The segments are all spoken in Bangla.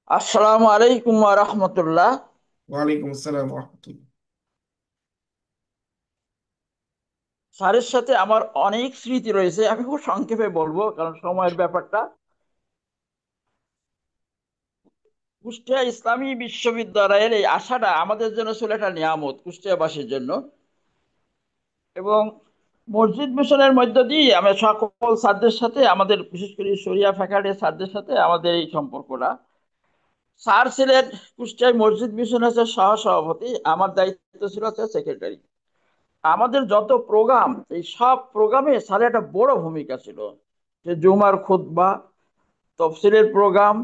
আসসালামু আলাইকুম ওয়া রাহমাতুল্লাহ। ওয়ালাইকুম আসসালাম রহমতুল্লাহ। স্যারের সাথে আমার অনেক স্মৃতি রয়েছে, আমি খুব সংক্ষেপে বলবো কারণ সময়ের ব্যাপারটা। কুষ্টিয়া ইসলামী বিশ্ববিদ্যালয়ের এই আশাটা আমাদের জন্য ছিল একটা নিয়ামত কুষ্টিয়াবাসীর জন্য। এবং মসজিদ মিশনের মধ্য দিয়ে আমি সকল স্যারদের সাথে, আমাদের বিশেষ করে শরিয়া ফ্যাকাল্টির স্যারদের সাথে আমাদের এই সম্পর্কটা। স্যার ছিলেন কুষ্টিয়ায় মসজিদ মিশন হচ্ছে সহ সভাপতি, আমার দায়িত্ব ছিল হচ্ছে সেক্রেটারি। আমাদের যত প্রোগ্রাম, এই সব প্রোগ্রামে স্যারের একটা বড় ভূমিকা ছিল। যে জুমার খুতবা, তফসিলের প্রোগ্রাম,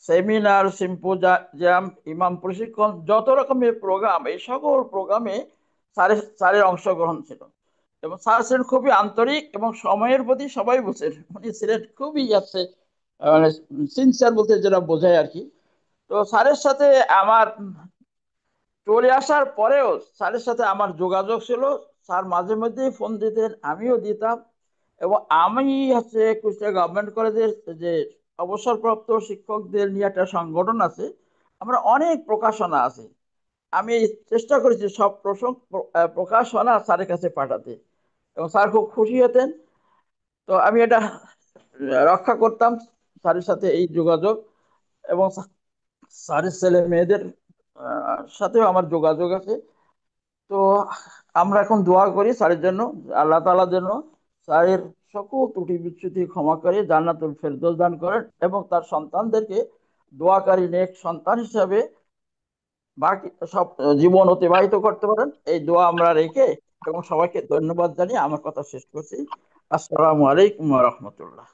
সেমিনার, সিম্পোজিয়াম, ইমাম প্রশিক্ষণ, যত রকমের প্রোগ্রাম, এই সকল প্রোগ্রামে স্যারের অংশগ্রহণ ছিল। এবং স্যার ছিলেন খুবই আন্তরিক এবং সময়ের প্রতি সবাই বুঝেন, উনি ছিলেন খুবই আছে মানে সিনসিয়ার বলতে যেটা বোঝায় আর কি। তো স্যারের সাথে আমার চলে আসার পরেও স্যারের সাথে আমার যোগাযোগ ছিল। স্যার মাঝে মধ্যেই ফোন দিতেন, আমিও দিতাম। এবং আমি হচ্ছে কুষ্টিয়া গভর্নমেন্ট কলেজের যে অবসরপ্রাপ্ত শিক্ষকদের নিয়ে একটা সংগঠন আছে, আমরা অনেক প্রকাশনা আছে। আমি চেষ্টা করেছি সব প্রকাশনা স্যারের কাছে পাঠাতে, এবং স্যার খুব খুশি হতেন। তো আমি এটা রক্ষা করতাম, স্যারের সাথে এই যোগাযোগ। এবং স্যারের ছেলে মেয়েদের সাথেও আমার যোগাযোগ আছে। তো আমরা এখন দোয়া করি স্যারের জন্য, আল্লাহ তাআলার জন্য স্যারের সকল ত্রুটি বিচ্যুতি ক্ষমা করে জান্নাতুল ফেরদৌস দান করেন, এবং তার সন্তানদেরকে দোয়াকারী নেক সন্তান হিসাবে বাকি সব জীবন অতিবাহিত করতে পারেন, এই দোয়া আমরা রেখে এবং সবাইকে ধন্যবাদ জানিয়ে আমার কথা শেষ করছি। আসসালামু আলাইকুম ওয়া রাহমাতুল্লাহ।